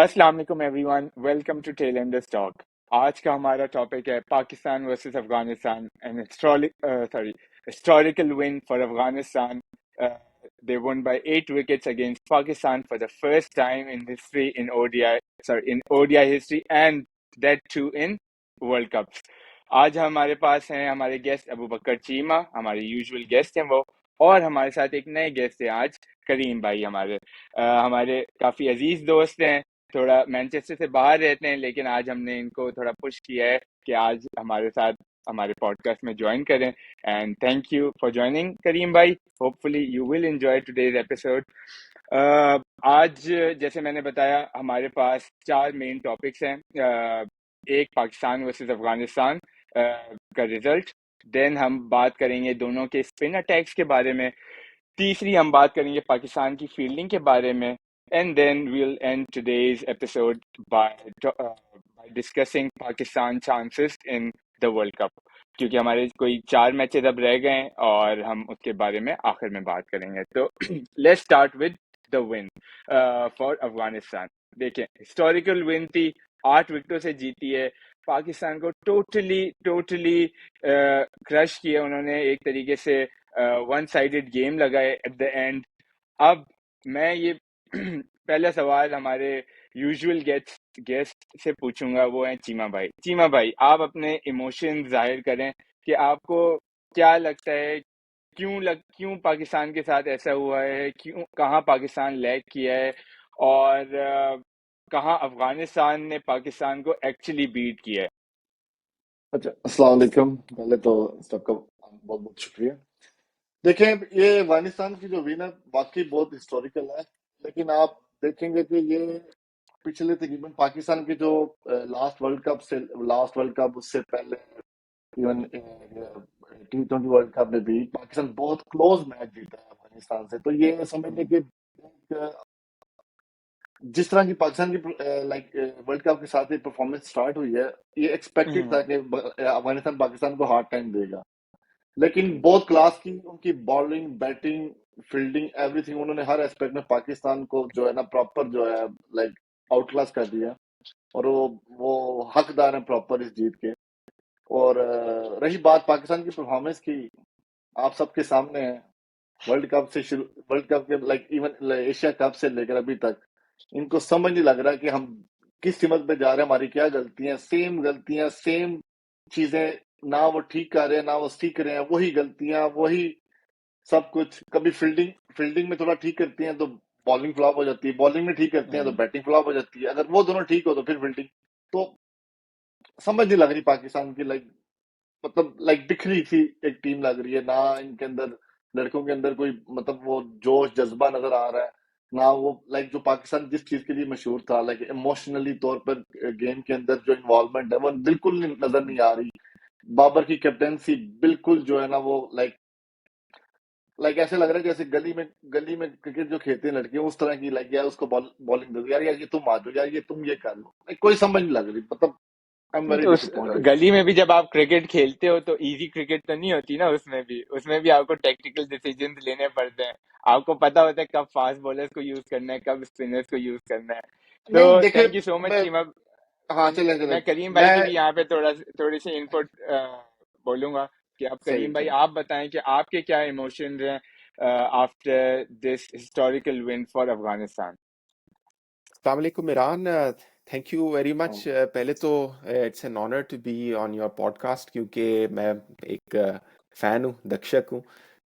अस्सलाम वालेकुम everyone, welcome to tell enders talk. आज का हमारा टॉपिक है Pakistan versus Afghanistan and historical win for Afghanistan. They won by 8 wickets against Pakistan for the first time in history in ODI history, and that too in World Cups. आज हमारे पास हैं हमारे guest Abu बकर चीमा, हमारे usual guest हैं वो, और हमारे साथ एक नए गेस्ट हैं आज, करीम भाई। हमारे काफी अजीज दोस्त हैं, थोड़ा मैनचेस्टर से बाहर रहते हैं, लेकिन आज हमने इनको थोड़ा पुश किया है कि आज हमारे साथ हमारे पॉडकास्ट में ज्वाइन करें। And thank you for joining Karim भाई। Hopefully you will enjoy today's episode. आज जैसे मैंने बताया, हमारे पास 4 मेन टॉपिक्स हैं। एक पाकिस्तान वर्सेस अफगानिस्तान का रिजल्ट, देन हम बात करेंगे दोनों के स्पिन अटैक्स के बारे में, तीसरी हम बात करेंगे पाकिस्तान की फील्डिंग के बारे में, and then we'll end today's episode by discussing Pakistan chances in the World Cup, क्योंकि हमारे कोई 4 मैचेस अब रह गए हैं और हम उसके बारे में आखिर में बात करेंगे। तो let's start with the win for Afghanistan. देखें, हिस्टोरिकल विन थी, 8 विकेटों से जीती है, पाकिस्तान को टोटली क्रश किया उन्होंने, एक तरीके से वन साइडेड गेम लगाए एट द एंड। अब मैं ये पहला सवाल हमारे यूजुअल गेस्ट से पूछूंगा, वो है चीमा भाई। चीमा भाई, आप अपने इमोशन जाहिर करें कि आपको क्या लगता है, क्यों पाकिस्तान के साथ ऐसा हुआ है, क्यों, कहाँ पाकिस्तान लैग किया है, और कहाँ अफगानिस्तान ने पाकिस्तान को एक्चुअली बीट किया है। अच्छा, अस्सलाम वालेकुम। पहले तो सबका बहुत बहुत शुक्रिया। देखें, ये अफगानिस्तान की जो विन है वाकई बहुत हिस्टोरिकल है, लेकिन आप देखेंगे कि ये पिछले तकरीबन पाकिस्तान के जो लास्ट वर्ल्ड कप उससे पहले इवन T20 वर्ल्ड कप में भी पाकिस्तान बहुत क्लोज मैच जीता है अफगानिस्तान से। तो ये समझने कि जिस तरह की पाकिस्तान की वर्ल्ड कप के साथ ये परफॉर्मेंस स्टार्ट हुई है, ये एक्सपेक्टेड था कि अफगानिस्तान पाकिस्तान को हार्ड टाइम देगा, लेकिन बहुत क्लास की उनकी बॉलिंग, बैटिंग, फील्डिंग, एवरीथिंग, उन्होंने हर एस्पेक्ट में पाकिस्तान को जो है ना प्रॉपर जो है लाइक आउट क्लास कर दिया, और वो हकदार है प्रॉपर इस जीत के। और रही बात पाकिस्तान की परफॉर्मेंस की, आप सबके सामने है। वर्ल्ड कप के इवन एशिया कप से लेकर अभी तक इनको समझ नहीं लग रहा कि हम किस सिमत पे जा रहे हैं, हमारी क्या गलतियां, सेम चीजें, ना वो ठीक कर रहे हैं ना वो सीख रहे हैं, वही गलतियां, वही सब कुछ। कभी फील्डिंग में थोड़ा ठीक करती हैं तो बॉलिंग फ्लॉप हो जाती है, बॉलिंग में ठीक करते हैं तो बैटिंग फ्लॉप हो जाती है, अगर वो दोनों ठीक हो तो फिर फील्डिंग। तो समझ नहीं लग रही पाकिस्तान की, बिखरी सी एक टीम लग रही है ना। इनके अंदर, लड़कों के अंदर कोई वो जोश जज्बा नजर आ रहा है ना। वो जो पाकिस्तान जिस चीज के लिए मशहूर था, इमोशनली तौर पर गेम के अंदर जो इन्वॉल्वमेंट है वो बिल्कुल नजर नहीं आ रही। बाबर की कैप्टेंसी बिल्कुल जो है ना वो ऐसे लग रहा है जैसे गली में क्रिकेट जो खेलते हैं लड़के, उस तरह की यार उसको बॉलिंग दे दो, यार ये तुम आ जाओ, यार ये तुम ये कर लो, कोई समझ नहीं लग रही। आई एम वेरी उस डिसअपॉइंटेड। गली में भी जब आप क्रिकेट खेलते हो तो इजी क्रिकेट तो नहीं होती ना, उसमें भी आपको टेक्निकल डिसीजंस लेने पड़ते हैं। आपको पता होता है कब फास्ट बॉलर्स को यूज करना है, कब स्पिनर्स को यूज करना है। तो नहीं देखिए, थैंक यू सो मच मैं चीमा। हाँ चले चले मैं करीम भाई मैं की भी यहाँ पे थोड़ी सी इनपुट बोलूंगा कि अब सही करीम भाई चले। आप बताएं कि आपके क्या इमोशंस हैं after this historical win for Afghanistan. अस्सलाम वालेकुम इरान। थैंक यू वेरी हाँ, मच। पहले तो it's an honour to be on your podcast, क्योंकि मैं एक फ़ैन हूँ, दर्शक हूँ।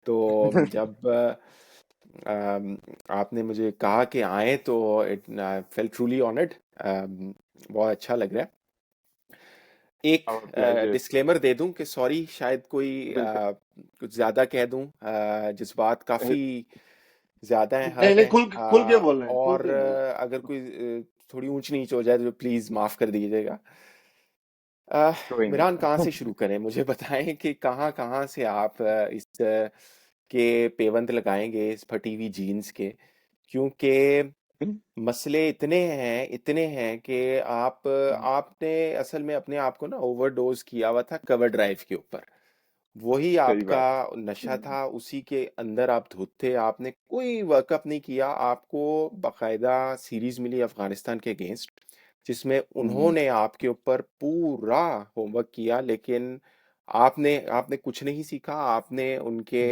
तो जब आपने मुझे कहा कि आए तो इट फेल्ट ट्रूली ऑनर्ड। बहुत अच्छा लग रहा है। एक प्लेजर। डिस्क्लेमर दे दूं कि सॉरी, शायद कोई बिल्कुल। कुछ ज़्यादा कह दूं, जज्बात काफ़ी ज़्यादा हैं, नहीं हर्ट नहीं, हैं। खुल के बोल रहे हैं, खुल और के बोल रहे अगर कोई थोड़ी ऊंच नीच हो जाए तो प्लीज़ माफ़ कर दीजिएगा। कोई मिरान, कहाँ से नहीं। शुरू करें? मुझे बताएं कि कहाँ कहाँ से आप इस के पेवंद लगाएंगे इस फटी हुई जीन्स के, क्योंकि मसले इतने हैं कि आपने असल में अपने आप को ना ओवरडोज किया हुआ था कवर ड्राइव के ऊपर। वही सही बात। आपका नशा था, उसी के अंदर आप धुत थे। आपने कोई वर्कअप नहीं किया। आपको बाकायदा सीरीज मिली अफगानिस्तान के अगेंस्ट, जिसमें उन्होंने आपके ऊपर पूरा होमवर्क किया, लेकिन आपने आपने कुछ नहीं सीखा। आपने उनके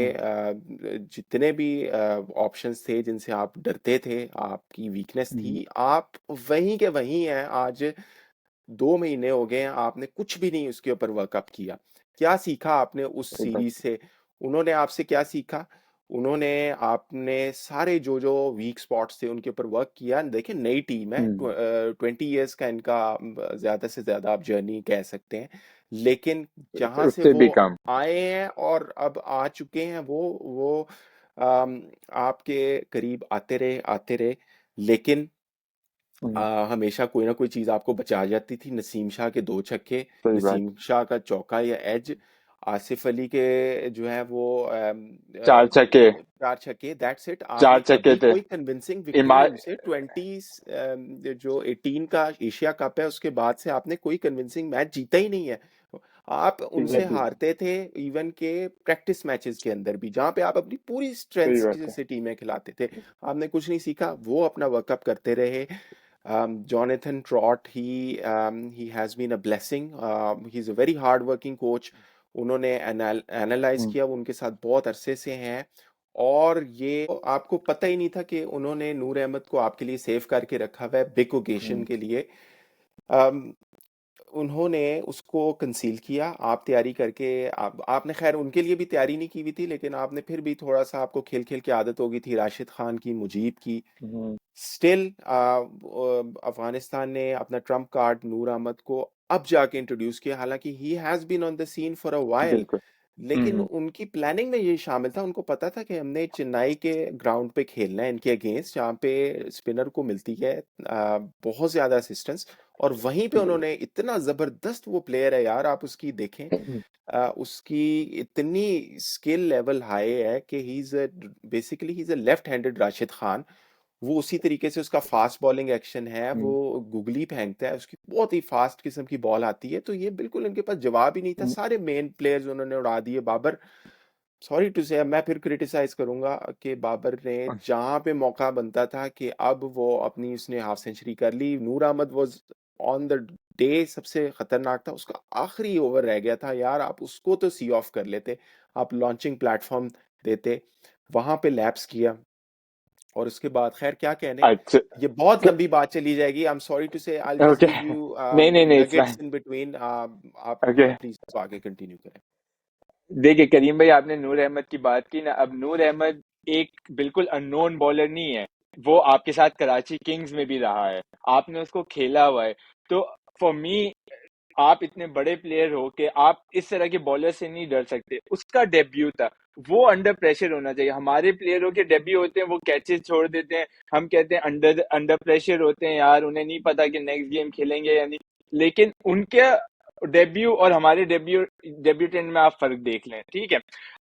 जितने भी ऑप्शंस थे जिनसे आप डरते थे, आपकी वीकनेस थी, आप वहीं के वहीं हैं आज। 2 महीने हो गए हैं, आपने कुछ भी नहीं उसके ऊपर वर्कअप किया। क्या सीखा आपने उस सीरीज से? उन्होंने आपसे क्या सीखा? उन्होंने आपने सारे जो जो वीक स्पॉट्स थे उनके ऊपर वर्क किया। देखिए, नई टीम है, 20 ईयर्स का इनका ज्यादा से ज्यादा आप जर्नी कह सकते हैं, लेकिन जहां से उससे वो भी कम। आए हैं और अब आ चुके हैं, वो आपके करीब आते रहे, लेकिन हमेशा कोई ना कोई चीज आपको बचा जाती थी। नसीम शाह के 2 छक्के, सही बात। नसीम शाह का चौका या एज, आसिफ अली के जो है वो 4 छक्के। 4 छक्के, दैट्स इट। चार आपने छक्के कभी थे। कोई कन्विंसिंग विक्ट्री इमार उनसे 18 का एशिया कप है उसके बाद से आपने कोई कन्विंसिंग मैच जीता ही नहीं है। आप उनसे एग्जैक्टली। हारते थे इवन के प्रैक्टिस मैचेस के अंदर भी, जहां पे आप अपनी पूरी स्ट्रेंथ सही बात है। से टीमें खिलाते थे। आपने कुछ नहीं सीखा, वो अपना वर्कअप करते रहे। Jonathan Trott, he has been a blessing. He's a very hard working coach. उन्होंने एनालाइज किया, वो उनके साथ बहुत अरसे से हैं, और ये आपको पता ही नहीं था कि उन्होंने नूर अहमद को आपके लिए सेव करके रखा हुआ है बिग ओकेशन के लिए। um, उन्होंने उसको कंसील किया। आप तैयारी करके आपने खैर उनके लिए भी तैयारी नहीं की हुई थी, लेकिन आपने फिर भी थोड़ा सा, आपको खेल खेल की आदत हो गई थी राशिद खान की, मुजीब की। स्टिल अफगानिस्तान ने अपना ट्रम्प कार्ड नूर अहमद को अब जाके इंट्रोड्यूस किया, हालांकि he has been on the scene for a while, बिल्कुल। लेकिन उनकी प्लानिंग में ये शामिल था। उनको पता था कि हमने चेन्नई के ग्राउंड पे खेलना है इनके अगेंस्ट, जहाँ पे स्पिनर को मिलती है बहुत ज्यादा असिस्टेंस, और वहीं पे उन्होंने इतना जबरदस्त, वो प्लेयर है यार, आप उसकी देखें, उसकी इतनी स्किल लेवल हाई है कि he is basically he is a left handed Rashid Khan. वो उसी तरीके से उसका फास्ट बॉलिंग एक्शन है, वो गुगली फेंकता है, उसकी बहुत ही फास्ट किस्म की बॉल आती है। तो ये बिल्कुल इनके पास जवाब ही नहीं था। सारे मेन प्लेयर्स उन्होंने उड़ा दिए। बाबर, सॉरी टू से, मैं फिर क्रिटिसाइज करूंगा कि बाबर ने जहां पे मौका बनता था कि अब वो अपनी, उसने हाफ सेंचुरी कर ली। Noor Ahmad was on the day सबसे खतरनाक था, उसका आखिरी ओवर रह गया था यार, आप उसको तो सी ऑफ कर लेते, आप लॉन्चिंग प्लेटफॉर्म देते। वहां पे लैप्स किया, और उसके बाद खैर क्या कहने, अच्छा। ये बहुत लंबी बात चली जाएगी। आई एम सॉरी टू से, I just okay. Give you नहीं नहीं नहीं, it's nuggets fine. In between. आप ओके। प्लीज आगे कंटिन्यू करें। देखिए करीम भाई, आपने नूर अहमद की बात की ना। अब नूर अहमद एक बिल्कुल अननोन बॉलर नहीं है। वो आपके साथ कराची किंग्स में भी रहा है, आपने उसको खेला हुआ है। तो फॉर मी, आप इतने बड़े प्लेयर हो कि आप इस तरह के बॉलर से नहीं डर सकते। उसका डेब्यू था, वो अंडर प्रेशर होना चाहिए। हमारे प्लेयरों के डेब्यू होते हैं, वो कैचेस छोड़ देते हैं, हम कहते हैं अंडर अंडर प्रेशर होते हैं यार, उन्हें नहीं पता कि नेक्स्ट गेम खेलेंगे या नहीं। लेकिन उनके डेब्यू और हमारे डेब्यूटेंट में आप फर्क देख लें, ठीक है।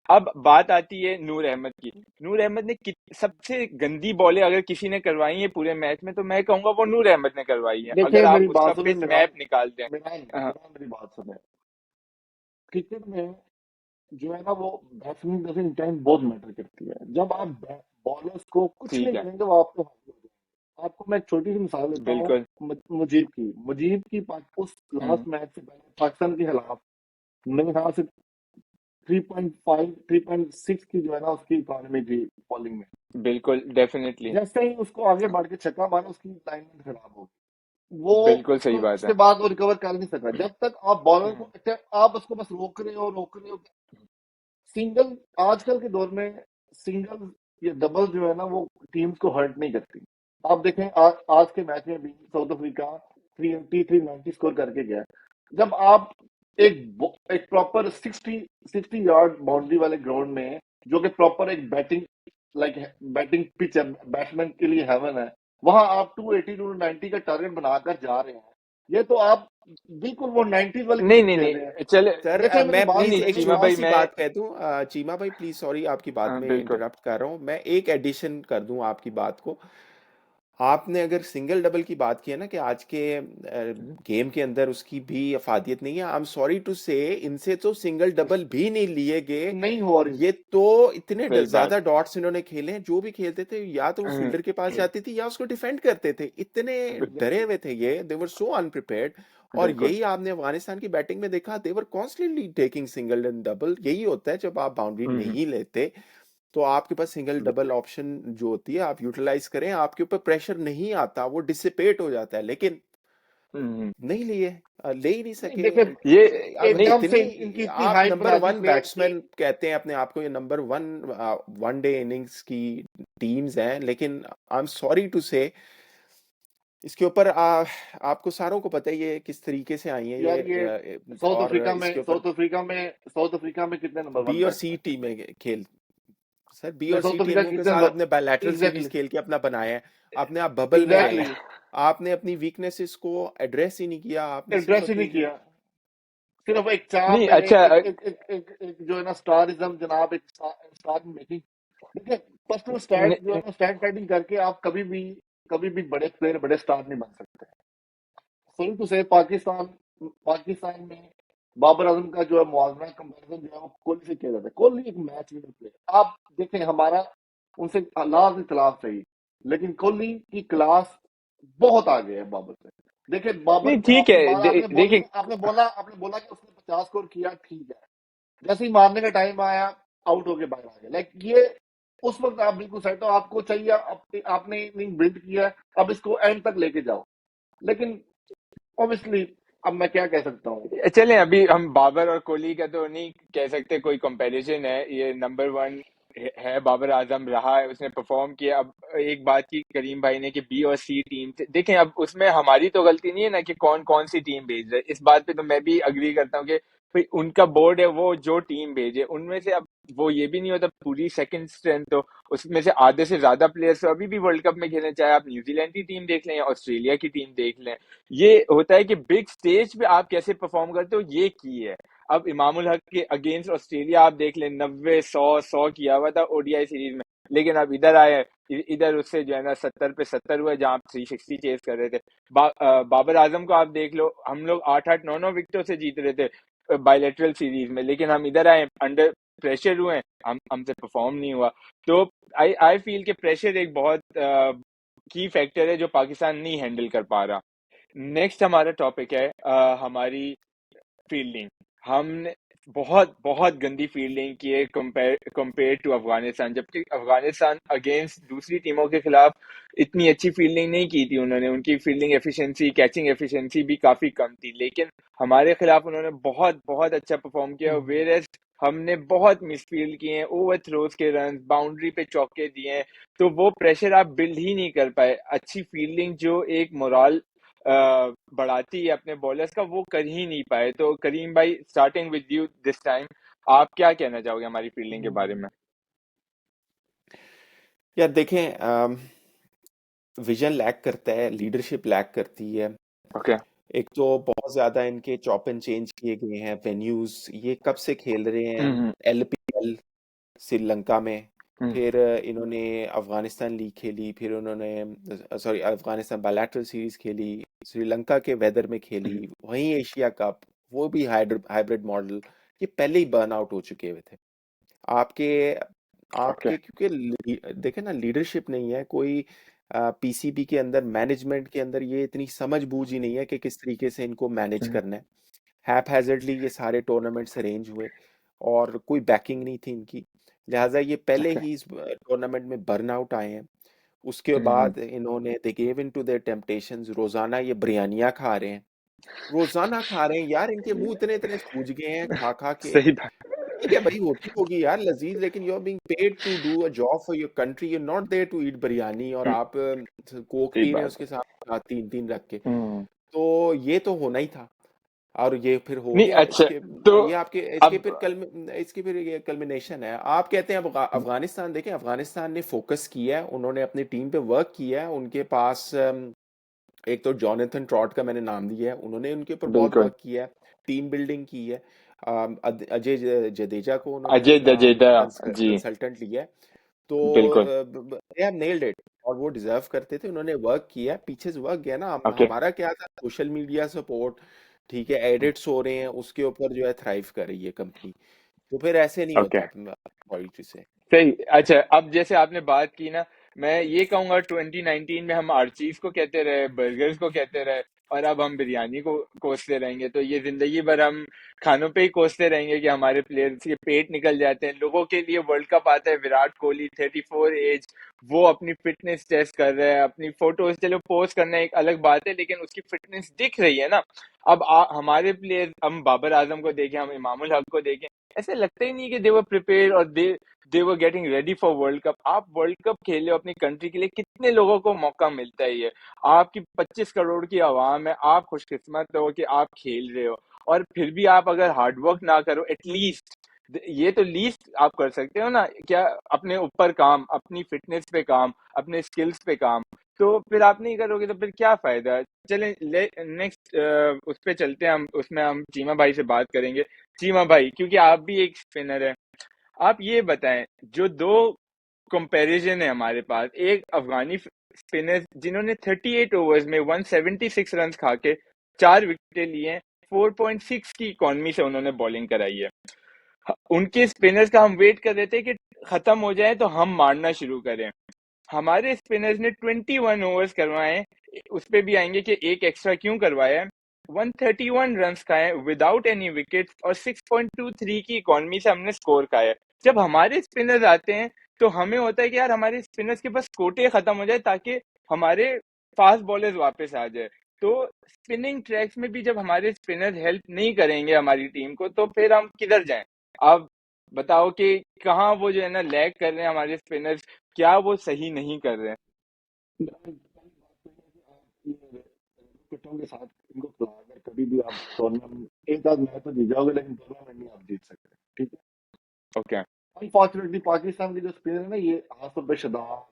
अब बात आती है नूर अहमद की। नूर अहमद ने सबसे गंदी बॉलें अगर किसी ने करवाई है पूरे मैच में, तो मैं कहूंगा वो नूर अहमद ने करवाई है, देखिए अगर आप मेरी उसका बात सुने पिच मिरान। मैप निकालते हैं। मिरान हाँ, मिरान मेरी बात सुने। क्रिकेट में जो है ना वो बैट्समैन टाइम बहुत मैटर करती है। जब आप बॉलर्स को कुछ नहीं ठीक है। करेंगे वो आपको हावी हो जाएंगे। आपको मैं एक छोटी सी मिसाल देता हूँ। बिल्कुल। मुजीब की उस हम्म, लास्ट मैच से पहले पाकिस्तान के खिलाफ मेरे ख्याल से 3.5 3.6 की जो है ना उसकी इकॉनमी थी बॉलिंग में। बिल्कुल डेफिनेटली। जैसे ही उसको आगे बढ़ के छक्का मारा उसकी लाइनमेंट खराब हो गई। वो बिल्कुल सही उसको बात उसके है। बाद वो रिकवर कर नहीं सका। जब तक आप बॉलर हम्म, को आप उसको बस रोक रहे हो। सिंगल आजकल के दौर में सिंगल या डबल जो है ना वो टीम्स को हर्ट नहीं करती। आप देखें आज के मैच में भी साउथ अफ्रीका 380 390 स्कोर करके गया। जब आप एक प्रॉपर 60 यार्ड बाउंड्री वाले ग्राउंड में, जो कि प्रॉपर एक बैटिंग पिच है, बैट्समैन के लिए हेवन है, वहां आप 280 290 का टारगेट बनाकर जा रहे हैं। ये तो आप बिल्कुल वो 90s वाली नहीं क्रिकेट नहीं खेल रहे हैं। नहीं, चले। सर, देखिए मेरी मैं नहीं बात प्लीज नहीं, सुने एक मेरी चीमा छोटी बात भाई सी मैं, बात कह दूं। चीमा भाई प्लीज, सॉरी आपकी बात हाँ, में बिल्कुल। इंटरप्ट कर रहा हूं, मैं एक एडिशन कर दूं आपकी बात को। आपने अगर सिंगल डबल की बात की है ना कि आज के गेम के अंदर उसकी भी अफादियत नहीं है, आई एम सॉरी टू से इनसे तो सिंगल डबल भी नहीं लिए गए। नहीं हो रही। ये तो इतने सही बात। ज्यादा डॉट्स इन्होंने खेले हैं, जो भी खेलते थे या तो वो फील्डर के पास जाती थी या उसको डिफेंड करते थे, इतने डरे हुए थे ये, दे वर सो अनप्रिपेयर्ड। और बिल्कुल यही आपने अफगानिस्तान की बैटिंग में देखा, they were constantly taking single and double. यही होता है जब आप बाउंड्री नहीं लेते तो आपके पास सिंगल डबल ऑप्शन जो होती है आप यूटिलाइज करें, आपके ऊपर प्रेशर नहीं आता, वो डिसिपेट हो जाता है। लेकिन नहीं लिए, ले ही नहीं नहीं सके। देखिए, ये अब नहीं एकदम से इतनी इनकी इतनी आप हाइप नंबर बना दी वन प्लेयर्स की। बैट्समैन कहते हैं अपने आप को, ये नंबर वन डे इनिंग्स की टीम्स हैं, लेकिन आई एम सॉरी टू से इसके ऊपर आपको सारों को पता है ये किस तरीके से आई है यार ये साउथ और अफ्रीका इसके में ऊपर साउथ अफ्रीका में कितने नंबर बी वन और सी बैट्समैन? टीम में खेल सर, बी नहीं, और सी साउथ अफ्रीका टीमों के कितने साथ नंबर? अपने बायलैटरल सीरीज एग्जैक्टली, खेल के अपना बनाया है। आपने आप बबल में आए, एग्जैक्टली आपने अपनी वीकनेसेस को एड्रेस ही नहीं किया, आपने सिर्फ एड्रेस ही नहीं अपनी किया। सिर्फ एक चाप नहीं मैंने अच्छा एक जो है ना स्टारिज्म जनाब, एक स्टार मेकिंग। देखिए, पर्सनल स्टैट जो है नहीं ना, स्टैट फाइटिंग करके आप कभी भी बड़े प्लेयर, बड़े स्टार नहीं बन सकते। सॉरी टू से पाकिस्तान में बाबर आजम का जो है मुआवजा कंपैरिजन जो है वो कोहली से किया जाता है। कोहली एक मैच विनर प्लेयर। आप देखें, हमारा उनसे लाख इख्तलाफ सही, लेकिन कोहली की क्लास बहुत आगे है बाबर से। देखिए, बाबर नहीं ठीक आपने है बात देखिए आपने बोला कि उसने 50 स्कोर किया, ठीक है। जैसे ही मारने का टाइम आया, आउट होके बाहर आ गया। लाइक ये उस वक्त आप बिल्कुल सेट हो, आपको चाहिए, आपने इनिंग बिल्ड किया है, अब इसको एंड तक लेके जाओ। लेकिन ऑब्वियसली अब मैं क्या कह सकता हूँ। चलें अभी हम बाबर और कोहली का तो नहीं कह सकते कोई कंपैरिजन है, ये नंबर वन है, बाबर आजम रहा है, उसने परफॉर्म किया। अब एक बात की करीम भाई ने कि बी और सी टीम देखें, अब उसमें हमारी तो गलती नहीं है ना कि कौन कौन सी टीम भेज रहे, इस बात पे तो मैं भी अग्री करता हूँ कि भाई उनका बोर्ड है, वो जो टीम भेजे उनमें से अब वो ये भी नहीं होता पूरी सेकंड स्ट्रेंथ, तो उसमें से आधे से ज्यादा प्लेयर्स तो अभी भी वर्ल्ड कप में खेलने, चाहे आप न्यूजीलैंड की टीम देख लें या ऑस्ट्रेलिया की टीम देख लें। ये होता है कि बिग स्टेज पे आप कैसे परफॉर्म करते हो, ये की है। अब इमामुल हक के अगेंस्ट ऑस्ट्रेलिया आप देख लें, 90 100 किया हुआ था ओडीआई सीरीज में, लेकिन अब इधर आए, इधर उससे जो है ना 70 पे 70 हुआ, जहां आप 360 चेस कर रहे थे। बाबर आजम को आप देख लो, हम लोग 8 8 9 9 विकेटों से जीत रहे थे बायलेटरल सीरीज में, लेकिन हम इधर आए अंडर प्रेशर हुए, हमसे परफॉर्म नहीं हुआ। तो आई आई फील के प्रेशर एक बहुत की फैक्टर है जो पाकिस्तान नहीं हैंडल कर पा रहा। नेक्स्ट हमारा टॉपिक है हमारी फील्डिंग। हमने बहुत बहुत गंदी फील्डिंग की है कंपेयर टू अफगानिस्तान, जबकि अफगानिस्तान अगेंस्ट दूसरी टीमों के खिलाफ इतनी अच्छी फील्डिंग नहीं की थी उन्होंने, उनकी फील्डिंग एफिशिएंसी, कैचिंग एफिशिएंसी भी काफी कम थी, लेकिन हमारे खिलाफ उन्होंने बहुत बहुत अच्छा परफॉर्म किया। वेयर हमने बहुत मिसफील्ड किए हैं, ओवर थ्रोज के रन, बाउंड्री पे चौके दिए हैं, तो वो प्रेशर आप बिल्ड ही नहीं कर पाए। अच्छी फील्डिंग जो एक मोराल बढ़ाती है अपने बॉलर्स का, वो कर ही नहीं पाए। तो करीम भाई, starting with you this time, आप क्या कहना चाहोगे हमारी फील्डिंग के बारे में? यार देखें, विजन लैक करता है, लीडरशिप लैक करती है। ओके एक तो बहुत ज्यादा इनके चॉप एंड चेंज किए गए हैं वेन्यूज, ये कब से खेल रहे हैं, हम्म एलपीएल श्रीलंका में, हम्म फिर इन्होंने अफगानिस्तान लीग खेली, फिर उन्होंने सॉरी अफगानिस्तान बायलैटरल सीरीज खेली, श्रीलंका के वेदर में खेली, वहीं एशिया कप, वो भी हाइब्रिड मॉडल, ये पहले ही बर्न आउट हो चुके हुए थे। आपके ओके आपके क्योंकि देखे ना, लीडरशिप नहीं है कोई, पीसीबी के अंदर, मैनेजमेंट के अंदर ये इतनी समझ बूझ ही नहीं है कि किस तरीके से इनको मैनेज करना है। हैपहैजर्डली ये सारे टूर्नामेंट्स अरेंज हुए और कोई बैकिंग नहीं थी इनकी, लिहाजा ये पहले ओके ही इस टूर्नामेंट में बर्न आउट आए हैं। उसके बाद इन्होंने they gave in to their temptations, रोजाना ये बिरयानियां खा रहे हैं, रोजाना खा रहे हैं यार, इनके मुंह इतने इतने सूज गए हैं खा खा के। सही बात। ठीक है भाई, होती होगी यार लजीज, लेकिन you are being paid to do a job for your country, you are not there to eat biryani, और आप कोक सही पी रहे हैं बात उसके साथ तीन तीन रख के। है। तो ये तो होना ही था, और ये फिर हो नहीं गया। अच्छा, तो ये आपके इसके अब फिर इसकी फिर ये कल्मिनेशन है। आप कहते हैं अफगानिस्तान, देखें अफगानिस्तान ने फोकस किया है, उन्होंने अपनी टीम पे वर्क किया है, उनके पास एक तो जॉनथन ट्रॉट का मैंने नाम दिया है, उन्होंने उनके ऊपर बहुत बिल्कुल वर्क किया है, टीम बिल्डिंग की है। अजय जडेजा को उन्होंने अजय अपना जडेजा जी, कंसल्टेंट लिया है। तो बिल्कुल दे हैव नेल्ड इट। और वो डिजर्व करते थे, उन्होंने वर्क किया, पीछे से वर्क गया ना। ओके हमारा क्या था, सोशल मीडिया सपोर्ट, ठीक है, एडिट्स हो रहे हैं, उसके ऊपर जो है थ्राइव कर रही है कंपनी। तो फिर ऐसे नहीं ओके होता पॉलिटिक्स से। सही। अच्छा, अब जैसे आपने बात की ना, मैं ये कहूंगा 2019 में हम आर्चीज को कहते रहे, बर्गर्स को कहते रहे, और अब हम बिरयानी को कोसते रहेंगे, तो ये जिंदगी भर हम खानों पे ही कोसते रहेंगे कि हमारे प्लेयर्स के पेट निकल जाते हैं। लोगों के लिए वर्ल्ड कप आता है, विराट कोहली 34 एज, वो अपनी फिटनेस टेस्ट कर रहा है, अपनी फोटोज चलो पोस्ट करना एक अलग बात है, लेकिन उसकी फिटनेस दिख रही है ना। अब हमारे प्लेयर्स, हम बाबर आजम को देखें, हम इमामुल हक को देखें, ऐसे लगता ही नहीं कि दे वर प्रिपेयर और they were getting ready for world cup. आप वर्ल्ड कप खेले हो अपनी कंट्री के लिए, कितने लोगों को मौका मिलता है ये। आपकी 25 करोड़ की आवाम है, आप खुशकिस्मत हो कि आप खेल रहे हो, और फिर भी आप अगर हार्डवर्क ना करो, एटलीस्ट ये तो लीस्ट आप कर सकते हो ना क्या, अपने ऊपर काम, अपनी फिटनेस पे काम, अपने स्किल्स पे काम। तो फिर आप नहीं करोगे तो फिर क्या फायदा। चलें, नेक्स्ट उस पे चलते हैं, हम उसमें हम चीमा भाई से बात करेंगे। चीमा भाई, क्योंकि आप भी एक स्पिनर है, आप ये बताएं, जो दो कंपैरिजन है हमारे पास, एक अफगानी स्पिनर जिन्होंने 38 ओवर्स में 176 रन खा के 4 विकेटें लिए, 4.6 की इकॉनमी से उन्होंने बॉलिंग कराई है। उनके स्पिनर्स का हम वेट कर रहे थे कि खत्म हो जाए तो हम मारना शुरू करें। हमारे स्पिनर्स ने 21 ओवर्स करवाए, उस पे भी आएंगे कि एक एक्स्ट्रा क्यों करवाया है। 131 रन खाए विदाउट एनी विकेट, और 6.23 की इकॉनमी से हमने स्कोर खाया है। जब हमारे स्पिनर्स आते हैं तो हमें होता है कि यार हमारे स्पिनर्स के बस कोटे खत्म हो जाए ताकि हमारे फास्ट बॉलर्स वापस आ जाए। तो स्पिनिंग ट्रैक्स में भी जब हमारे स्पिनर्स हेल्प नहीं करेंगे हमारी टीम को, तो फिर हम किधर जाएं। आप बताओ कि कहाँ वो जो है ना लैग कर रहे हैं हमारे स्पिनर्स, क्या वो सही नहीं कर रहे हैं। क्रिकेटरों के साथ इनको खिला, अगर कभी भी आप टूर्नामेंट एक आध मैच तो जीत जाओगे, लेकिन टूर्नामेंट नहीं आप जीत सकते, ठीक है। ओके। अनफॉर्चुनेटली पाकिस्तान के जो स्पिनर है ना, ये आसिफ भाई, शादाब,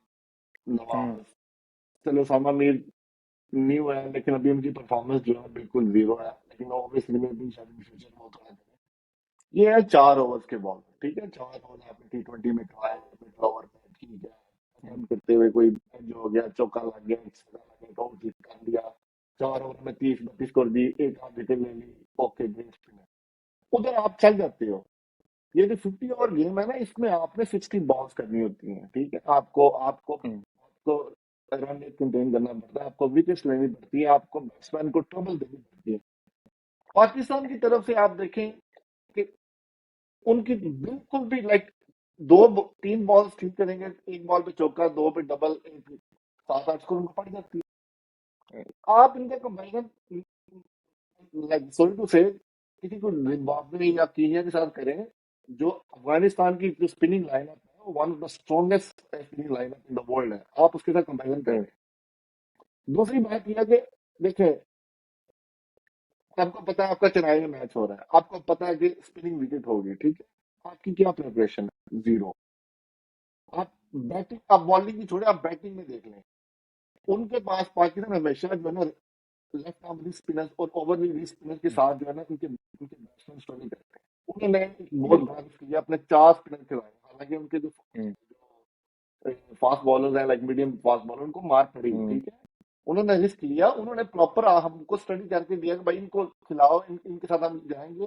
हम्म नवाज, चलो उसामा मीर न्यू है, लेकिन अभी उनकी परफॉर्मेंस जो है बिल्कुल जीरो है, लेकिन ऑब्वियसली में भी शायद फ्यूचर में उतना है। ये है 4 ओवर्स के बॉल, ठीक है, 4 ओवर आपने T20 में कराए, मिड ओवर में ठीक है, अटेम्प्ट करते हुए कोई जो हो गया, चौका लग गया, एक छक्का लग गया, तो आउट कर दिया, 4 ओवर में 30-32 स्कोर दी, एक आध विकेट ले ली, ओके ग्रेट स्पिनर, उधर आप चल जाते हो। ये जो 50 ओवर गेम है ना, इसमें आपने 60 बॉल्स करनी होती हैं, ठीक है, आपको आपको हम्म आपको रन रेट कंटेन करना पड़ता है, आपको विकेट्स लेनी पड़ती है, आपको बैट्समैन को ट्रबल देनी पड़ती है। पाकिस्तान की तरफ से आप देखें कि उनकी बिल्कुल भी लाइक 3 बॉल्स ठीक करेंगे, एक बॉल पे चौका, 2 पे डबल, 7-8 स्कोर उनको पड़ जाती है। आप इनका कंपेरिजन लाइक सॉरी टू से किसी को जिम्बाब्वे या कीनिया के साथ करें, जो अफगानिस्तान की जो स्पिनिंग लाइनअप है, वो one of the strongest spinning lineup in the world है, आप उसके साथ कंपेरिजन करें। दूसरी बात यह है कि देखें, आपको पता है आपका चेन्नई में मैच हो रहा है, आपको पता है कि स्पिनिंग विकेट होगी, ठीक है, आपकी क्या प्रिपरेशन है, जीरो। आप बैटिंग, आप बॉलिंग की छोड़े, आप बैटिंग में देख लें, उनके पास पाकिस्तान हमेशा जो है ना लेफ्ट आर्म स्पिनर्स और ओवर स्पिनर के साथ जो है ना उनके उनके बैट्समैन स्ट्रगल करते हैं। उन्होंने बहुत बिल्कुल। बड़ा रिस्क लिया, अपने 4 स्पिनर खिलाए, हालांकि उनके जो हम्म फास्ट बॉलर्स हैं, लाइक मीडियम फास्ट बॉलर, उनको मार पड़ी, हम्म ठीक है। उन्होंने रिस्क लिया, उन्होंने प्रॉपर हमको स्टडी करके दिया कि भाई इनको खिलाओ, इनके साथ हम जाएंगे।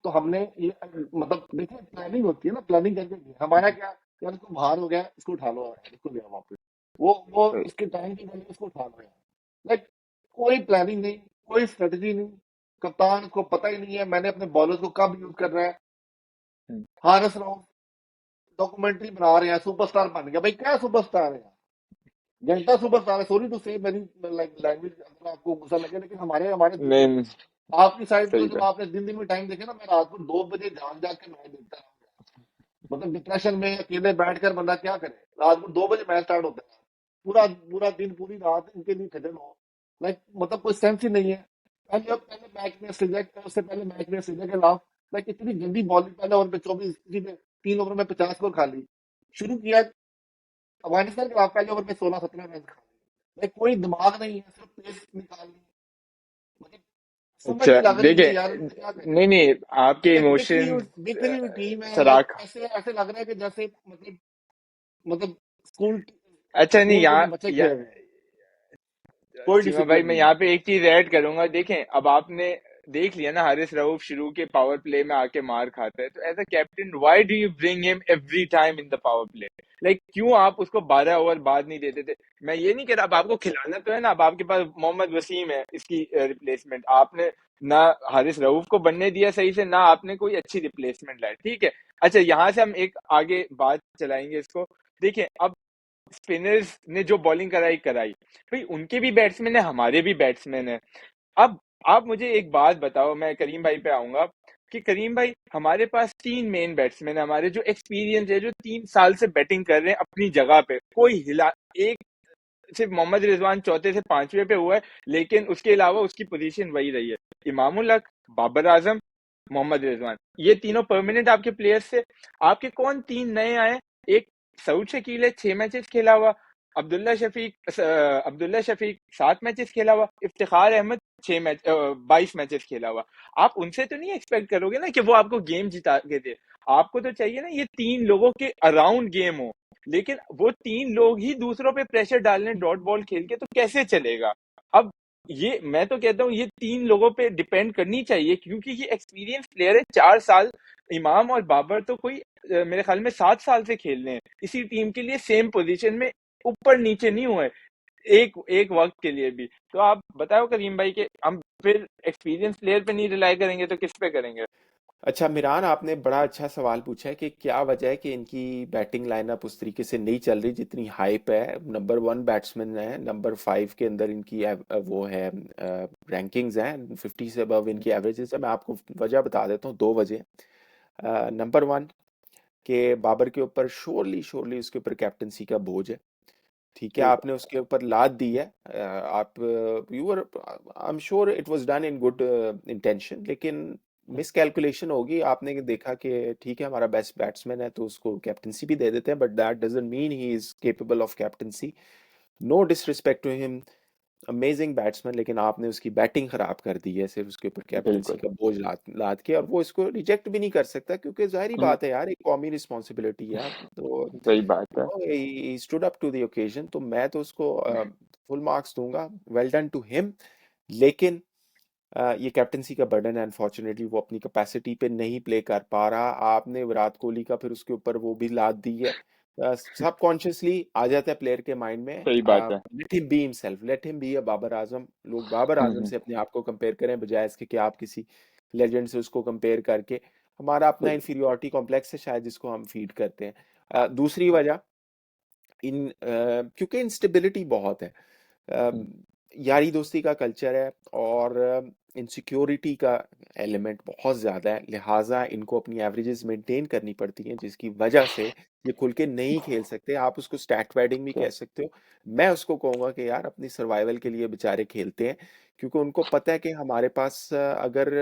तो हमने ये मतलब देखिए, प्लानिंग होती है ना, प्लानिंग करके दिया। हमारा क्या, यार इसको बाहर हो गया, इसको उठा लो यार, इसको ले आओ वापस, वो सही। इसके टाइम की पहले इसको उठा लो यार। लाइक कोई प्लानिंग नहीं, कोई स्ट्रेटजी नहीं, कप्तान को पता ही नहीं है मैंने अपने बॉलर्स को कब यूज कर रहा है। हम्म, हारस राउंड डॉक्यूमेंट्री बना रहे हैं, सुपरस्टार बन गया, भाई क्या सुपरस्टार है, जनता सुपरस्टार है, सॉरी टू से मेरी लाइक लैंग्वेज अगर आपको गुस्सा लगे, लेकिन हमारे हमारे दिल नहीं में, नहीं, आपकी साइड तो सही जब बात। आपने दिन दिन में टाइम देखे ना, मैं रात को 2 बजे जाग जाग के मैच देखता हूँ। मतलब डिप्रेशन में अकेले बैठकर बंदा क्या करे, रात को 2 बजे मैच स्टार्ट होता है, पूरा पूरा दिन पूरी रात इनके लिए खजल हो, लाइक मतलब कोई सेंस ही नहीं है। पहले पहले मैच में सिलेक्ट, उससे पहले मैच में सिलेक्ट के खिलाफ लाइक इतनी गंदी बॉलिंग, पहले ओवर पे 24, किसी ने 3 ओवर में 50 स्कोर खा ली, शुरू किया अफगानिस्तान के खिलाफ, पहले ओवर में 16-17 रन खा ली, लाइक कोई दिमाग नहीं है, सिर्फ पेस निकालनी, मतलब समझ अच्छा नहीं लग रही देखिए, कि यार क्या करें। नहीं नहीं, आपके लाइक इमोशंस बिखरी हुई टीम है, लाइक सराख। ऐसे ऐसे लग रहा है कि जैसे मतलब स्कूल अच्छा नहीं, स्कूल के यहाँ में बच्चे खेल रहे हैं, कोई चीमा भाई डिसिप्लिन मैं नहीं है। यहाँ पे एक चीज ऐड करूंगा। देखें, अब आपने देख लिया ना, हारिस रऊफ शुरू के पावर प्ले में आके मार खाता है, तो as a captain why do you bring him every time in the power play? Like क्यों आप उसको 12 ओवर बाद नहीं देते थे? मैं ये नहीं कह रहा, अब आपको खिलाना तो है ना, अब आपके पास मोहम्मद वसीम है इसकी रिप्लेसमेंट, आपने ना हारिस रऊफ को बनने दिया सही से, ना आपने कोई अच्छी रिप्लेसमेंट लाई, ठीक है। अच्छा, यहाँ से हम एक आगे बात चलाएंगे इसको। देखिए, अब स्पिनर्स ने जो बॉलिंग कराई कराई, भाई उनके भी बैट्समैन है, हमारे भी बैट्समैन है। अब आप मुझे एक बात बताओ, मैं करीम भाई पे आऊंगा कि करीम भाई, हमारे पास तीन मेन बैट्समैन है हमारे, जो एक्सपीरियंस है, जो 3 साल से बैटिंग कर रहे हैं अपनी जगह पे, कोई हिला एक सिर्फ मोहम्मद रिजवान चौथे से पांचवे पे हुआ है, लेकिन उसके अलावा उसकी पोजीशन वही रही है। इमामुल हक, बाबर आजम, मोहम्मद रिजवान, ये तीनों परमानेंट आपके प्लेयर्स से। आपके कौन तीन नए आए? एक सऊद शकील है, 6 मैचेस खेला हुआ। अब्दुल्ला शफीक 7 मैचेस खेला हुआ। इफ्तिखार अहमद 22 मैचेस खेला हुआ। आप उनसे तो नहीं एक्सपेक्ट करोगे ना कि वो आपको गेम जिता के दे। आपको तो चाहिए ना ये तीन लोगों के अराउंड गेम हो, लेकिन वो तीन लोग ही दूसरों पे प्रेशर डालने डॉट बॉल खेल के, तो कैसे चलेगा? अब ये मैं तो कहता हूँ ये तीन लोगों पे डिपेंड करनी चाहिए, क्योंकि ये एक्सपीरियंस प्लेयर है, 4 साल। इमाम और बाबर तो कोई मेरे ख्याल में 7 साल से खेल रहे हैं इसी टीम के लिए, सेम पोजीशन में, ऊपर नीचे नहीं हुए एक एक वक्त के लिए भी। तो आप बताओ करीम भाई के हम फिर एक्सपीरियंस प्लेयर पे नहीं रिलाई करेंगे तो किस पे करेंगे? अच्छा मिरान, आपने बड़ा अच्छा सवाल पूछा है कि क्या वजह है कि इनकी बैटिंग लाइनअप उस तरीके से नहीं चल रही जितनी हाइप है। नंबर 1 बैट्समैन है, नंबर 5 के अंदर इनकी वो है, रैंकिंग्स हैं, 50 से अबव इनकी एवरेजेस है। मैं आपको वजह बता देता हूँ, दो वजह। नंबर 1 के बाबर के ऊपर श्योरली श्योरली उसके ऊपर कैप्टनसी का बोझ है। ठीक है, सही आपने बात है। उसके ऊपर लाद दी है। आप you are, I am sure it was done in good intention, लेकिन मिस कैलकुलेशन होगी। आपने देखा कि ठीक है हमारा बेस्ट बैट्समैन है तो उसको कैप्टनसी भी दे देते हैं, but that doesn't mean he is capable of captaincy. No disrespect to him, amazing batsman, लेकिन आपने उसकी बैटिंग खराब कर दी है सिर्फ उसके ऊपर कैप्टनसी बिल्कुल। का बोझ लाद लाद के। और वो इसको रिजेक्ट भी नहीं कर सकता क्योंकि जाहिर हम्म, बात है यार, एक कौमी रिस्पॉन्सिबिलिटी है। तो सही बात यू है। No he stood up to the occasion, तो मैं तो उसको फुल मार्क्स दूंगा, वेल डन टू हिम। लेकिन ये कैप्टनसी का बर्डन है, अनफॉर्चुनेटली वो अपनी कैपेसिटी पे नहीं प्ले कर पा रहा। आपने विराट कोहली का फिर उसके ऊपर वो भी लाद दी है। सबकॉन्शियसली आ जाता है प्लेयर के माइंड में, सही बात है। Let him be himself, let him be a Babar Azam. लोग बाबर आजम हम्म, से अपने आप को कंपेयर करें बजाय इसके कि आप किसी लेजेंड से उसको कंपेयर करके। हमारा अपना सही। इंफीरियॉरिटी कॉम्प्लेक्स है शायद, जिसको हम फीड करते हैं। दूसरी वजह, क्योंकि इंस्टेबिलिटी बहुत है। अ, हम्म, यारी दोस्ती का कल्चर है और इनसिक्योरिटी का एलिमेंट बहुत ज़्यादा है, लिहाजा इनको अपनी एवरेजेस मेंटेन करनी पड़ती हैं, जिसकी वजह से ये खुल के नहीं खेल सकते। आप उसको स्टैट पैडिंग भी सही। कह सकते हो। मैं उसको कहूँगा कि यार अपनी सर्वाइवल के लिए बेचारे खेलते हैं, क्योंकि उनको पता है कि हमारे पास अगर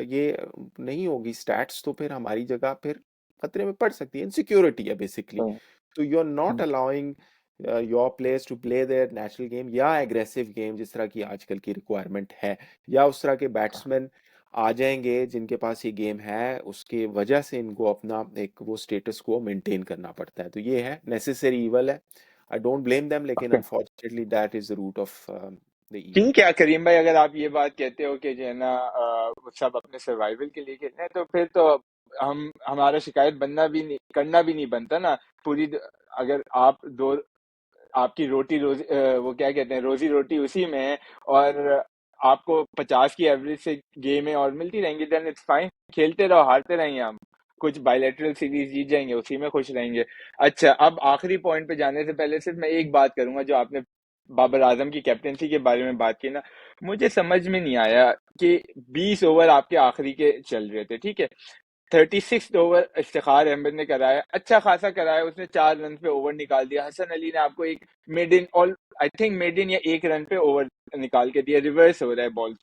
ये नहीं होगी स्टैट्स तो फिर हमारी जगह फिर खतरे में पड़ सकती है। इनसिक्योरिटी है बेसिकली। सही। तो you are not hmm, allowing your players to play their natural game या एग्रेसिव गेम, जिस तरह की आजकल की रिक्वायरमेंट है, या उस तरह के बैट्समैन आ जाएंगे जिनके पास ये गेम है, उसके वजह से इनको अपना एक वो स्टेटस को मेंटेन करना पड़ता है। तो ये है नेसेसरी इवल है, आई डोंट ब्लेम देम, लेकिन okay. Unfortunately that is the root of the evil. ठीक है करीम भाई, अगर आप ये बात कहते हो कि जो है ना वो सब अपने सर्वाइवल के लिए खेलते हैं, तो फिर तो हम हमारा शिकायत बनना भी नहीं, करना भी नहीं बनता ना। अगर आप दो, आपकी रोटी रोजी वो क्या कहते हैं, रोजी रोटी उसी में है, और आपको 50 की एवरेज से गेम है और मिलती रहेंगी, देन इट्स फाइन। खेलते रहो, हारते रहेंगे हम, कुछ बायलैटरल सीरीज जीत जाएंगे, उसी में खुश रहेंगे। अच्छा, अब आखिरी पॉइंट पे जाने से पहले सिर्फ मैं एक बात करूंगा, जो आपने बाबर आजम की कैप्टनसी के बारे में बात की ना, मुझे समझ में नहीं आया कि 20 ओवर आपके आखिरी के चल रहे थे, ठीक है। 36 ओवर इफ्तिखार अहमद ने कराया, अच्छा खासा कराया, उसने 4 रन पे ओवर निकाल दिया। हसन अली ने आपको एक made in all, I think made in या 1 रन पे ओवर निकाल के दिया। रिवर्स हो रहा है बॉल।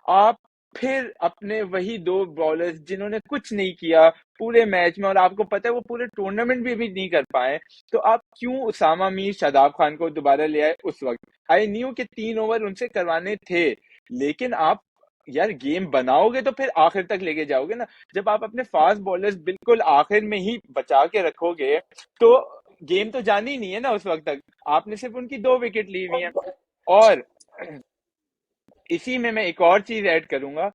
आप फिर अपने वही दो बॉलर्स जिन्होंने कुछ नहीं किया पूरे मैच में, और आपको पता है वो पूरे टूर्नामेंट में भी नहीं कर पाए, तो आप क्यों उसामा मीर, शादाब खान को दोबारा ले आए उस वक्त? आई न्यू कि 3 ओवर उनसे करवाने थे, लेकिन आप यार गेम बनाओगे तो फिर आखिर तक लेके जाओगे ना। जब आप अपने फास्ट बॉलर्स बिल्कुल आखिर में ही बचा के रखोगे, तो गेम तो जानी ही नहीं है ना उस वक्त तक, आपने सिर्फ उनकी 2 विकेट ली हुई हैं। और इसी में मैं एक और चीज ऐड करूंगा,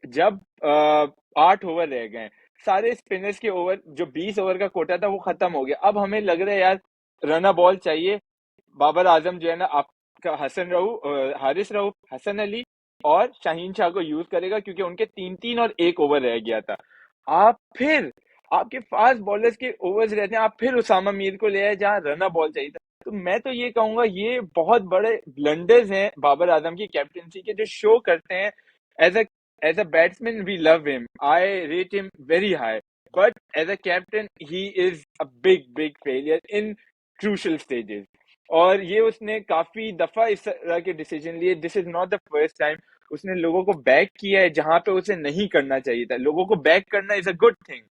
जब 8 ओवर रह गए, सारे स्पिनर्स के ओवर, जो 20 ओवर का कोटा था वो खत्म हो गया, अब हमें लग रहा है यार रन बॉल चाहिए। बाबर आजम जो है ना आपका हारिस रऊफ, हसन अली और शाहीन शाह को यूज करेगा, क्योंकि उनके 3-3 और 1 ओवर रह गया था। आप फिर आपके फास्ट बॉलर्स के ओवर्स रहते हैं, आप फिर उसामा मीर को ले आए जहां रन बॉल चाहिए था। तो मैं तो ये कहूंगा ये बहुत बड़े ब्लंडर्स हैं बाबर आजम की कैप्टनसी के, जो शो करते हैं as a as a batsman, we love him. I rate him very high. But as a captain, he is a big failure in crucial stages. और ये उसने काफी दफा इस तरह के डिसीजन लिए। This is not the first time. उसने लोगों को बैक किया है जहां पे उसे नहीं करना चाहिए था। लोगों को बैक करना इज अ गुड थिंग,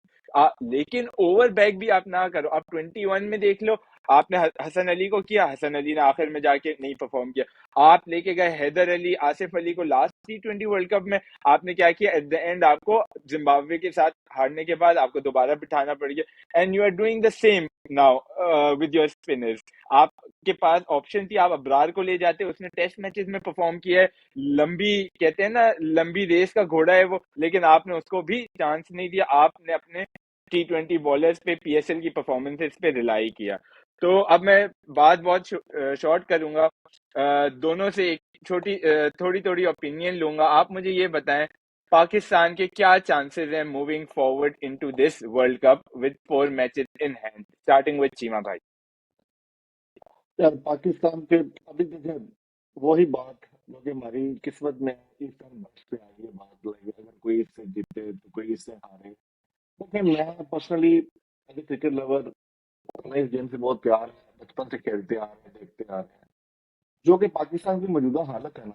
लेकिन ओवर बैक भी आप ना करो। आप 21 में देख लो, आपने हसन अली को किया, हसन अली ने आखिर में जाके नहीं परफॉर्म किया। आप लेके गए हैदर अली, आसिफ अली को लास्ट T20 वर्ल्ड कप में, आपने क्या किया एट द एंड, आपको जिम्बाब्वे के साथ हारने के बाद आपको दोबारा बिठाना पड़ गया। And you are doing the same now with your spinners. आपके पास ऑप्शन थी, आप अब्रार को ले जाते, उसने टेस्ट मैचेस में परफॉर्म किया है, लंबी कहते हैं ना लंबी रेस का घोड़ा है वो, लेकिन आपने उसको भी चांस नहीं दिया। आपने अपने T20 बॉलर्स पे, PSL की परफॉर्मेंसेस पे रिलाई किया। तो अब मैं बात बहुत शॉर्ट करूंगा, दोनों से एक थोड़ी थोड़ी ओपिनियन लूंगा। आप मुझे ये बताएं, पाकिस्तान के क्या चांसेस हैं moving forward into this world cup with 4 matches in hand, starting with Cheema भाई। यार पाकिस्तान के अभी देखिए, वही बात जो कि हमारी किस्मत में इस टाइम बस पे आई है बात, लगी अगर कोई इससे जीते तो कोई इससे हारे। देखिए मैं personally as a cricket lover, हमें इस गेम से बहुत प्यार है, बचपन से खेलते आ रहे हैं, देखते आ रहे हैं। जो कि पाकिस्तान की मौजूदा हालत है ना,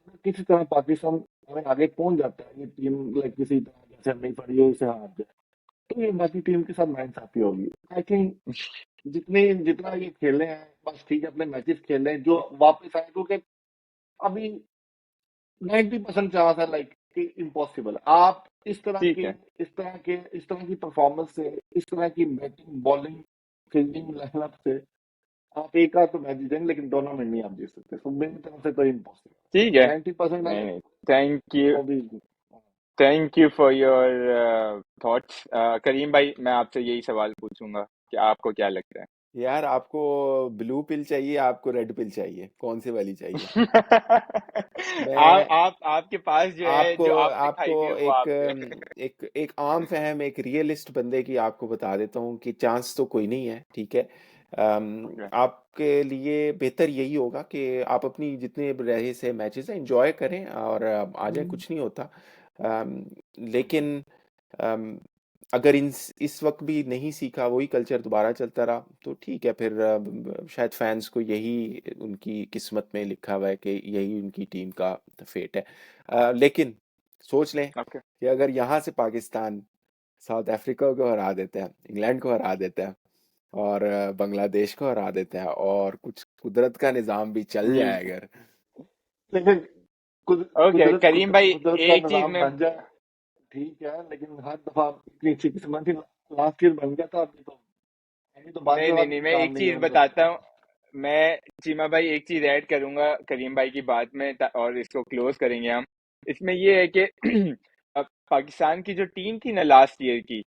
अगर किसी तरह पाकिस्तान हमें आगे पहुंच जाता है, ये टीम लाइक किसी तरह जैसे हमने पड़ी से हार जाए, तो ये बाकी टीम के साथ नाइंसाफी होगी। आई थिंक जितना ये खेले हैं बस ठीक है, अपने मैचेस खेल रहे हैं जो वापस आए, क्योंकि अभी 90% चांस है लाइक कि इम्पॉसिबल। आप ठीक है, इस तरह की परफॉर्मेंस से, इस तरह की बैटिंग बॉलिंग फील्डिंग लाइनअप से आप एक आध तो मैच जीतेंगे, लेकिन टूर्नामेंट नहीं आप जीत सकते। तो मेरी तरफ से तो ठीक इम्पॉसिबल है। 90% नहीं अगर नहीं, थैंक यू, तो भी। Thank you for your thoughts. Karim भाई, मैं आपसे यही सवाल पूछूंगा कि आपको क्या लगता है? यार आपको ब्लू पिल चाहिए, आपको रेड पिल चाहिए, कौन से वाली चाहिए? मैं आप आपके पास जो है, आपको जो आपने खाई आपको हुई है वो एक आप एक एक आम फहम, एक रियलिस्ट बंदे की आपको बता देता हूँ कि चांस तो कोई नहीं है, ठीक है। ओके। आपके लिए बेहतर यही होगा कि आप अपनी जितने रहे से मैचेस हैं एंजॉय करें और आ जाए, कुछ नहीं होता। लेकिन अम, अगर इस वक्त भी नहीं सीखा, वही कल्चर दोबारा चलता रहा, तो ठीक है, फिर शायद फैंस को यही उनकी किस्मत में लिखा हुआ है कि यही उनकी टीम का फेट है। लेकिन सोच लें ओके। कि अगर यहाँ से पाकिस्तान साउथ अफ्रीका को हरा देता है, इंग्लैंड को हरा देता है और बांग्लादेश को हरा देता है और कुछ कुदरत का निज़ाम भी चल जी। जाए अगर, लेकिन ओके करीम भाई, कुदरत का एक चीज निजाम में, बन जाए ठीक है, लेकिन हर दफा इतनी अच्छी किस्मत थी, लास्ट ईयर बन गया था। अभी तो बाद नहीं में नहीं बाद नहीं, मैं काम एक नहीं है चीज उनका। बताता हूँ। मैं चीमा भाई एक चीज ऐड करूंगा करीम भाई की बात में, और इसको क्लोज करेंगे हम। इसमें ये है कि अब पाकिस्तान की जो टीम थी ना लास्ट ईयर की,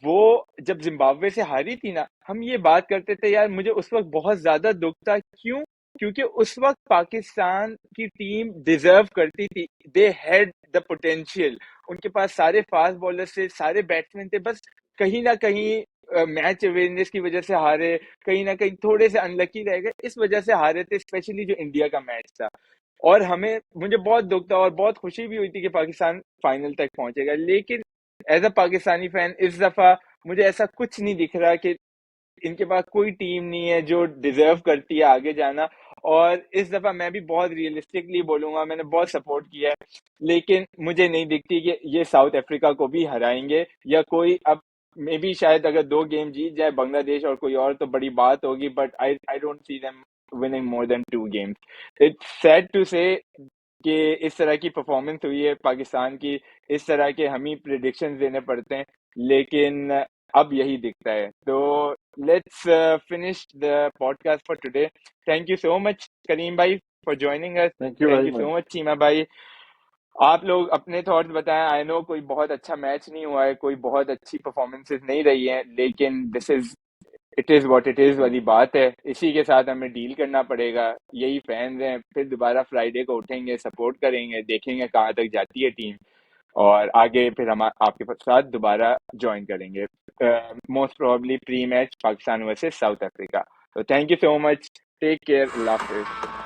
वो जब जिम्बाब्वे से हारी थी ना, हम ये बात करते थे यार, मुझे उस वक्त बहुत ज्यादा दुख था। क्यों? क्योंकि उस वक्त पाकिस्तान की टीम डिजर्व करती थी, दे हैड द पोटेंशियल। उनके पास सारे फास्ट बॉलर थे, सारे बैट्समैन थे, बस कहीं ना कहीं मैच अवेयरनेस की वजह से हारे, कहीं ना कहीं थोड़े से अनलकी रह गए, इस वजह से हारे थे, स्पेशली जो इंडिया का मैच था। और मुझे बहुत दुख था और बहुत खुशी भी हुई थी कि पाकिस्तान फाइनल तक पहुंचेगा, लेकिन एज अ पाकिस्तानी फैन इस दफा मुझे ऐसा कुछ नहीं दिख रहा कि इनके पास कोई टीम नहीं है जो डिजर्व करती है आगे जाना। और इस दफा मैं भी बहुत रियलिस्टिकली बोलूंगा, मैंने बहुत सपोर्ट किया है, लेकिन मुझे नहीं दिखती कि ये साउथ अफ्रीका को भी हराएंगे, या कोई अब मे बी शायद अगर 2 गेम जीत जाए बांग्लादेश और कोई और तो बड़ी बात होगी, but I don't see them winning more than 2 games. It's sad to say कि इस तरह की परफॉर्मेंस हुई है पाकिस्तान की, इस तरह के हम ही प्रिडिक्शंस देने पड़ते हैं, लेकिन अब यही दिखता है। तो let's finish the podcast for today. Thank you so much, Kareem bhai, for joining us. Thank you Thank very you so much. much, Cheema bhai. आप लोग अपने थॉट्स बताएं। आई नो कोई बहुत अच्छा मैच नहीं हुआ है, कोई बहुत अच्छी परफॉर्मेंसेस नहीं रही हैं, लेकिन this is it is what it is वाली बात है। इसी के साथ हमें डील करना पड़ेगा। यही फैंस हैं। फिर दोबारा फ्राइडे को उठेंगे, सपोर्ट करेंगे, देखेंगे कहाँ तक जाती है टीम, और आगे फिर हम आपके साथ दोबारा ज्वाइन करेंगे, most probably pre match Pakistan versus South Africa. तो thank you so much, take care, अल्लाह हाफिज।